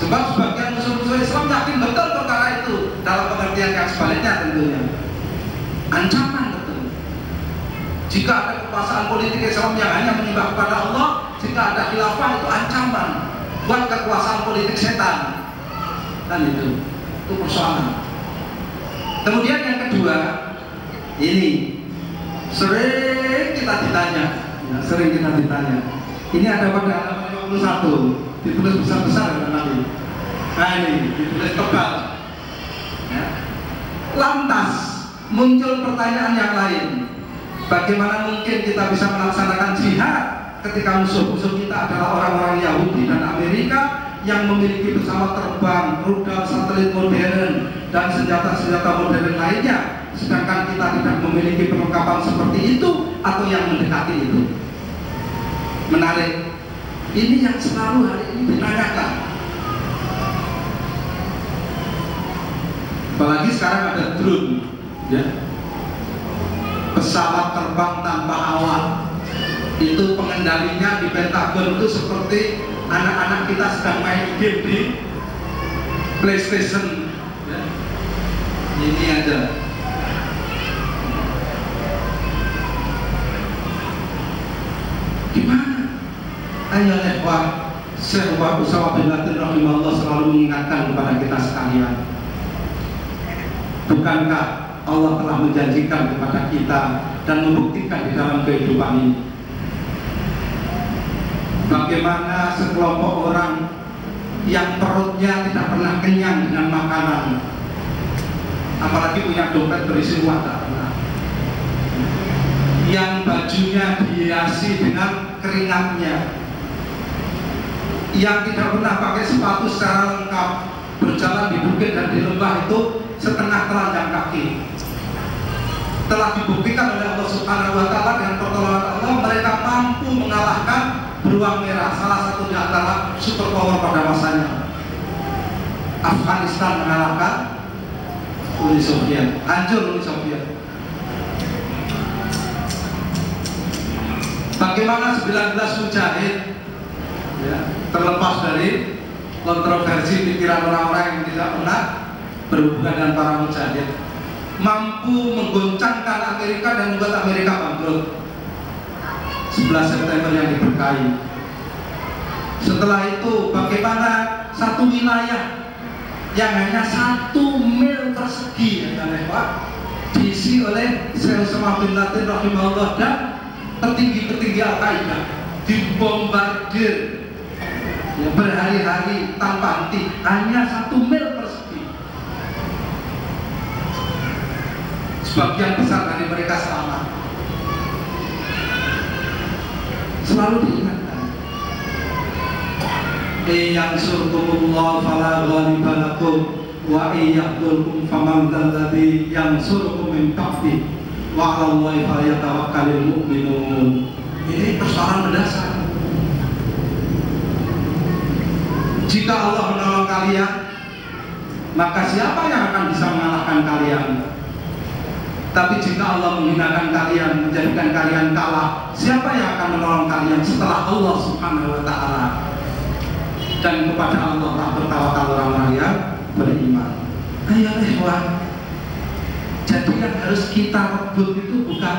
Sebab sebagian musuh-musuh Islam yakin betul perkara itu, dalam pengertian yang sebaliknya tentunya. Ancaman betul. Jika ada kekuasaan politik Islam yang hanya menyembah kepada Allah, jika ada khilafah itu ancaman buat kekuasaan politik setan. Kan itu persoalan. Kemudian yang kedua, ini sering kita ditanya. Ini ada pada halaman 51, ditulis besar-besar ya nanti. Nah ini ditulis tebal. Ya. Lantas muncul pertanyaan yang lain. Bagaimana mungkin kita bisa melaksanakan jihad ketika musuh-musuh kita adalah orang-orang Yahudi dan Amerika yang memiliki pesawat terbang, rudal, satelit modern, dan senjata-senjata modern lainnya, sedangkan kita tidak memiliki perlengkapan seperti itu atau yang mendekati itu. Menarik. Ini yang selalu hari ini ditanyakan. Apalagi sekarang ada drone, ya. Pesawat terbang tanpa awak. Itu pengendalinya di Pentagon itu seperti anak-anak kita sedang main game di PlayStation. Ya. Ini aja. Gimana? Ayo ikhwan, Syekh Usamah bin Laden rahimahullah selalu mengingatkan kepada kita sekalian. Bukankah Allah telah menjanjikan kepada kita dan membuktikan di dalam kehidupan ini bagaimana sekelompok orang yang perutnya tidak pernah kenyang dengan makanan, apalagi punya dompet berisi uang tak pernah, yang bajunya dihiasi dengan keringatnya, yang tidak pernah pakai sepatu secara lengkap, berjalan di bukit dan di lembah itu setengah telanjang kaki. Telah dibuktikan oleh Allah Subhanahu wa Ta'ala dengan pertolongan Allah, mereka mampu mengalahkan beruang merah, salah satu di antara superpower pada masanya. Afghanistan mengalahkan Uni Soviet, hancur Uni Soviet. Bagaimana 19 mujahid, ya, terlepas dari kontroversi pikiran orang-orang yang tidak pernah berhubungan dengan para mujahid, mampu menggoncangkan Amerika dan membuat Amerika bangkrut. 11 September yang diberkahi. Setelah itu bagaimana satu wilayah yang hanya 1 mil persegi, ya, Pak, diisi oleh Syekh Usamah bin Laden rahimahullah dan petinggi-petinggi Al-Qaeda dibombardir, ya, berhari-hari tanpa henti, hanya 1 mil persegi. Sebagian besar dari mereka selamat. Selalu diingatkan, yang surkumullah fala ghaliba lakum wa iyyahulkum faman dzalladzi yansurukum min ba'di wa 'alallahi falyatawakkalul mu'minun. Ini persoalan mendasar. Jika Allah menolong kalian, maka siapa yang akan bisa mengalahkan kalian? Tapi jika Allah menghinakan kalian, menjadikan kalian kalah, siapa yang akan menolong kalian setelah Allah Subhanahu wa Ta'ala? Dan kepada Allah lah bertawakal orang-orang yang beriman. Ayo ikhwan. Jadi yang harus kita rebut itu bukan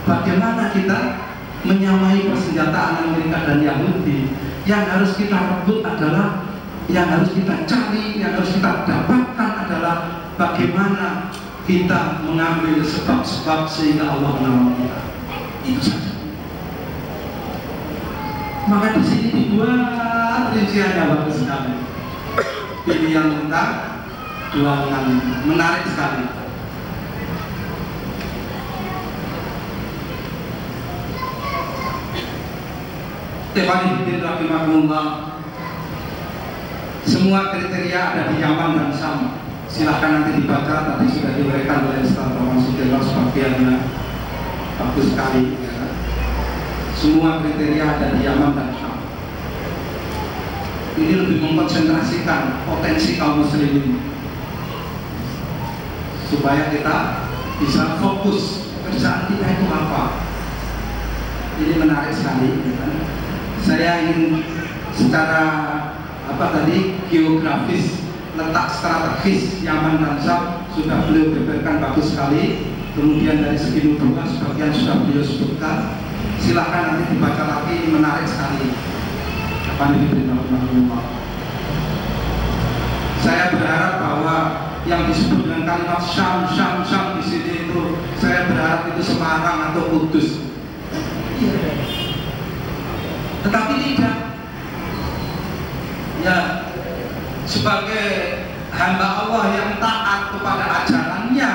bagaimana kita menyamai persenjataan Amerika dan Yahudi. Yang harus kita rebut adalah, yang harus kita cari, yang harus kita dapatkan adalah bagaimana kita mengambil sebab-sebab sehingga Allah menolong kita. Itu saja. Maka di sini dibuat rinciannya bagus sekali. Ini yang tentang 26, menarik sekali. Tefani rahimahullah, semua kriteria ada di Yaman dan Syam. Silahkan nanti dibaca, tadi sudah diberikan oleh Ustaz Rahman Sudirman sebagiannya bagus sekali, ya. Semua kriteria ada di Yaman dan Syam. Ini lebih mengkonsentrasikan potensi kaum muslimin supaya kita bisa fokus kerjaan kita itu apa. Ini menarik sekali, ya. Saya ingin secara geografis, letak strategis Yaman dan Syam sudah beliau beberkan bagus sekali. Kemudian dari segi nubuwah sebagian sudah beliau sebutkan. Silahkan nanti dibaca lagi, menarik sekali. Saya berharap bahwa yang disebut dengan kalimat Syam di sini itu, saya berharap itu Semarang atau Kudus. Tetapi tidak. Ya, sebagai hamba Allah yang taat kepada ajarannya,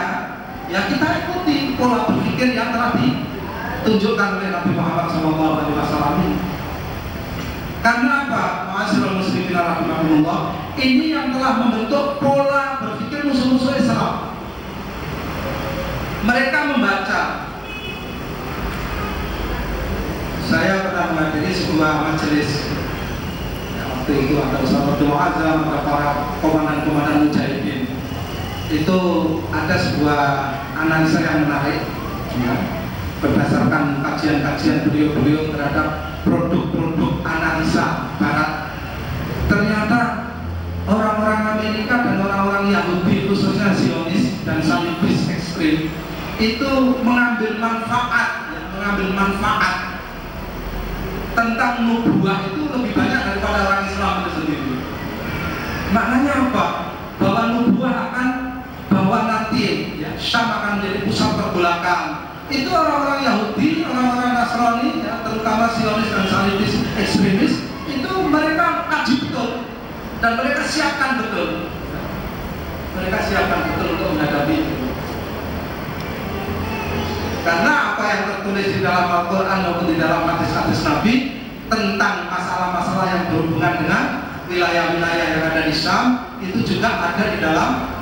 ya kita ikuti pola berpikir yang telah ditunjukkan oleh Nabi Muhammad SAW. Karena apa? Ma'asyiral muslimin rahimakumullah, ini yang telah membentuk pola berpikir musuh-musuh Islam. Mereka membaca. Saya pernah menghadiri sebuah majelis. Waktu itu ada Ustaz Abdul Azam, ada para komandan-komandan mujahidin. Itu ada sebuah analisa yang menarik, ya, berdasarkan kajian-kajian beliau terhadap produk-produk analisa Barat. Ternyata orang-orang Amerika dan orang-orang Yahudi, khususnya Zionis dan Salibis ekstrim, itu mengambil manfaat tentang nubuwah itu lebih banyak daripada orang Islam itu sendiri. Maknanya apa? Bahwa nubuwah bahwa nanti ya, Syam akan menjadi pusat pergolakan. Itu orang-orang Yahudi, orang-orang Nasrani, ya, terutama Zionis dan Salibis ekstremis, itu mereka kaji betul dan mereka siapkan betul. Mereka siapkan betul untuk menghadapi itu. Karena apa yang tertulis di dalam Al-Quran maupun di dalam hadis-hadis Nabi tentang masalah-masalah yang berhubungan dengan wilayah-wilayah yang ada di Syam itu juga ada di dalam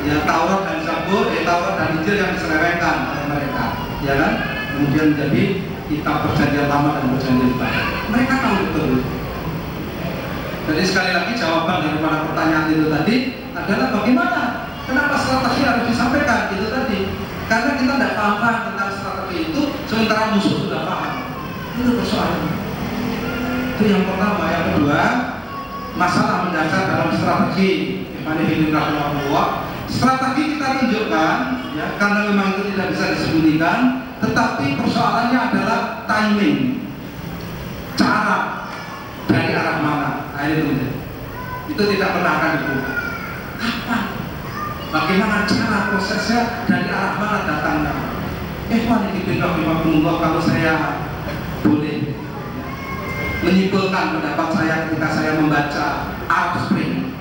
ya Taurat dan Zabur, Taurat dan Injil yang diselewengkan oleh mereka, ya kan? Kemudian menjadi kitab perjanjian lama dan perjanjian baru. Mereka tahu betul. Jadi sekali lagi jawaban daripada pertanyaan itu tadi adalah bagaimana? Kenapa strategi harus disampaikan itu tadi? Karena kita tidak paham tentang strategi itu, sementara musuh sudah paham. Itu persoalannya. Itu yang pertama. Yang kedua, masalah mendasar dalam strategi. Strategi kita tunjukkan, ya, karena memang itu tidak bisa disembunyikan. Tetapi persoalannya adalah timing, cara dari arah mana. Nah, itu tidak pernah akan dibuka. Kapan? Bagaimana cara prosesnya, dari arah mana datangnya? Kalau saya boleh menyimpulkan pendapat saya ketika saya membaca Arab Spring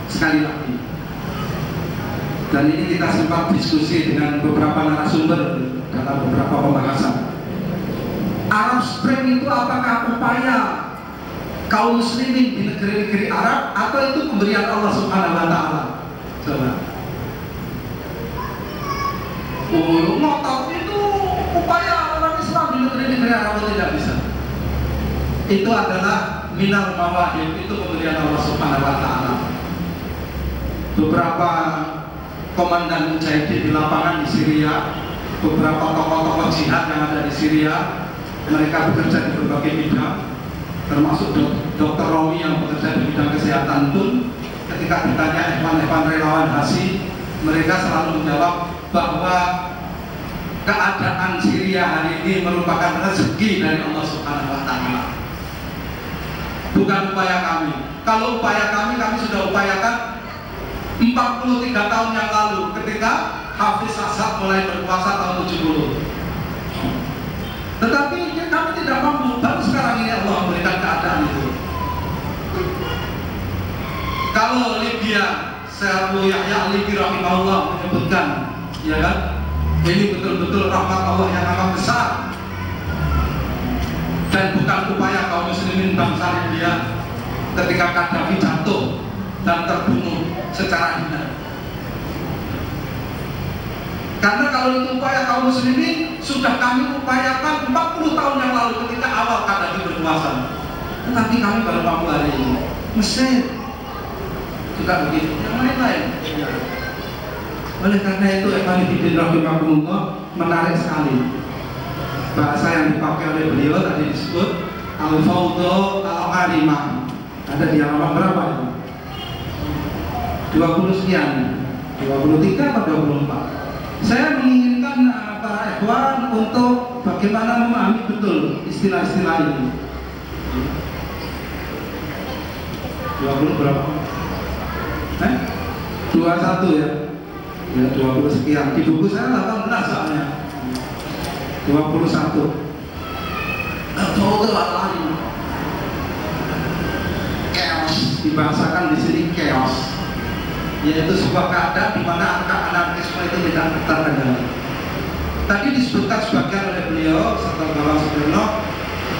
sekali lagi, dan ini kita sempat diskusi dengan beberapa narasumber dalam beberapa pembahasan. Arab Spring itu apakah upaya kaum muslimin di negeri-negeri Arab atau itu pemberian Allah Subhanahu wa Ta'ala? Coba. Ngotot itu upaya orang Islam di negeri-negeri Arab tidak bisa. Itu adalah minal mawahib, itu pemberian Allah Subhanahu wa Ta'ala. Beberapa komandan mujahidin di lapangan di Syria, beberapa tokoh-tokoh jihad yang ada di Syria, mereka bekerja di berbagai bidang, termasuk Dr. Romi yang bekerja di bidang kesehatan pun ketika ditanya Evan relawan Hasi, mereka selalu menjawab bahwa keadaan Syria hari ini merupakan rezeki dari Allah Subhanahu wa Ta'ala, bukan upaya kami. Kalau upaya kami sudah upayakan 43 tahun yang lalu ketika Hafiz Asad mulai berkuasa tahun 70. Tetapi kami tidak mampu, baru sekarang ini Allah memberikan keadaan itu. Kalau Libya, Syekh Yahya Al-Libi rahimahullah menyebutkan, ya kan, ini betul-betul rahmat Allah yang amat besar dan bukan upaya kaum muslimin bangsa Libya ketika Gaddafi jatuh dan terbunuh secara hina. Karena kalau itu upaya kaum muslimin, sudah kami upayakan 40 tahun yang lalu ketika awal Gaddafi berkuasa. Tetapi kami baru mampu hari ini. Mesir juga begitu, yang lain-lain. Oleh karena itu, Ikhwanifiddin rahimakumullah, menarik sekali bahasa yang dipakai oleh beliau tadi disebut Al-Fawdo Al-Harimah. Ada di halaman berapa itu? 20 sekian, 23 atau 24. Saya menginginkan para ikhwan untuk bagaimana memahami betul istilah-istilah ini. 20 berapa? 21 ya? Ya 20 sekian. Di buku saya 18 soalnya. 21. Chaos dibahasakan di sini chaos, yaitu sebuah keadaan di mana anarkisme itu tidak terkendali. Tadi disebutkan sebagian oleh beliau serta Bapak Sudirno.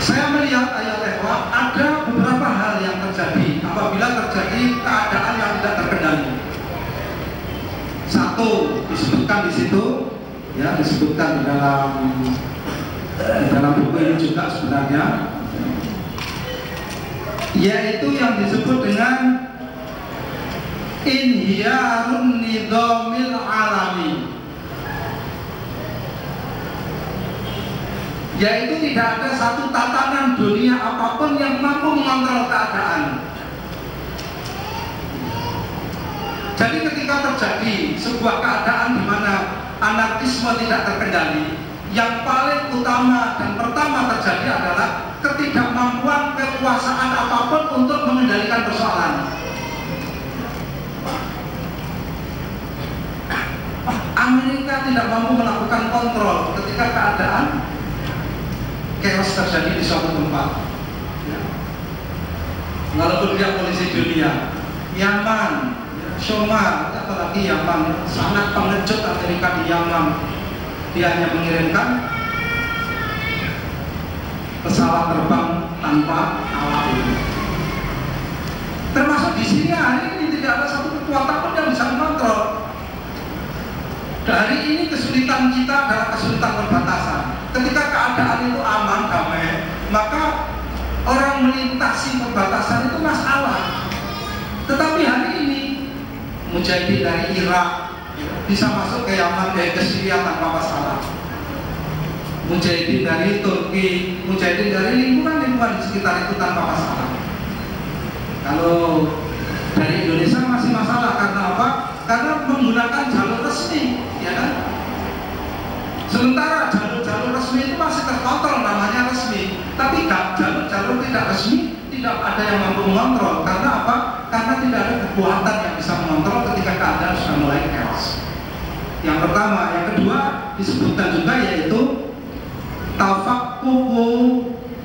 Saya melihat ayat ikhwah ada beberapa hal yang terjadi apabila terjadi keadaan yang tidak terkendali. Satu disebutkan di situ, ya disebutkan di dalam buku ini juga sebenarnya, yaitu yang disebut dengan inhiyarun nidhamil alami, yaitu tidak ada satu tatanan dunia apapun yang mampu mengontrol keadaan. Jadi ketika terjadi sebuah keadaan di mana anarkisme tidak terkendali, yang paling utama dan pertama terjadi adalah ketidakmampuan kekuasaan apapun untuk mengendalikan persoalan. Amerika tidak mampu melakukan kontrol ketika keadaan chaos terjadi di suatu tempat. Walaupun dia polisi dunia, Yaman, Somali, apalagi Yaman, sangat pengecut Amerika di Yaman. Dia hanya mengirimkan pesawat terbang tanpa awak. Termasuk di sini hari ini tidak ada satu kekuatan pun yang bisa mengontrol. Dari ini kesulitan kita adalah kesulitan perbatasan. Ketika keadaan itu aman, damai, maka orang melintasi perbatasan itu masalah. Tetapi hari ini mujahidin dari Irak bisa masuk ke Yaman, ke Syria tanpa masalah. Mujahidin dari Turki, mujahidin dari lingkungan di sekitar itu tanpa masalah. Kalau dari Indonesia masih masalah karena apa? Karena menggunakan jalur resmi, ya kan? Sementara jalur-jalur resmi itu masih terkontrol, namanya resmi. Tapi jalur-jalur tidak resmi tidak ada yang mampu mengontrol. Karena apa? Karena tidak ada kekuatan yang bisa mengontrol ketika keadaan sudah mulai chaos. Yang pertama, yang kedua disebutkan juga yaitu tafakkuku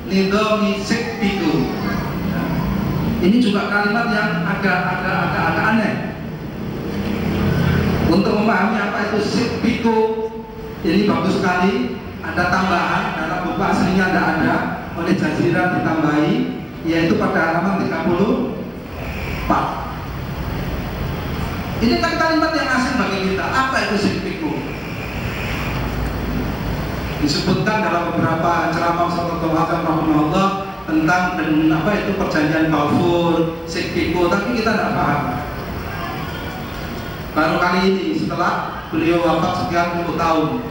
nidhami sikpiku. Ini juga kalimat yang agak aneh. Untuk memahami apa itu sikpiku, ini bagus sekali. Ada tambahan dalam buku aslinya tidak ada, oleh Jazirah ditambahi, yaitu pada halaman 34. Ini kan kalimat yang asing bagi kita. Apa itu sikpiku? Disebutkan dalam beberapa ceramah Sallallahu Alaihi Wasallam tentang apa itu perjanjian Balfour, sikpiku, tapi kita tidak paham. Baru kali ini setelah beliau wafat sekian puluh tahun,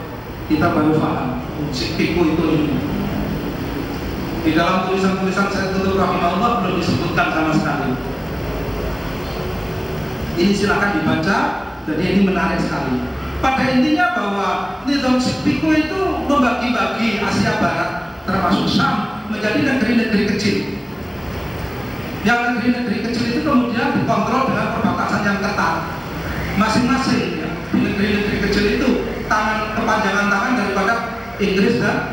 kita baru paham sikpiku itu. Di dalam tulisan-tulisan Sayyid Qutb rahimahullah belum disebutkan sama sekali. Ini silakan dibaca, jadi ini menarik sekali. Pada intinya bahwa nizam sikpiku itu membagi-bagi Asia Barat, termasuk Syam, menjadi negeri-negeri kecil. Yang negeri-negeri kecil itu kemudian dikontrol dengan perbatasan yang ketat. Masing-masing ya, di negeri-negeri kecil itu kepanjangan tangan daripada Inggris dan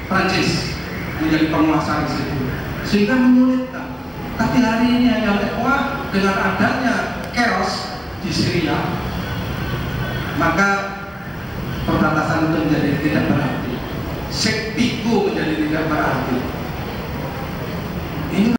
Prancis menjadi penguasa di situ, sehingga menyulitkan. Tapi hari ini hanya dengan adanya chaos di Syria, maka perbatasan itu menjadi tidak berarti, sikpiku menjadi tidak berarti. Ini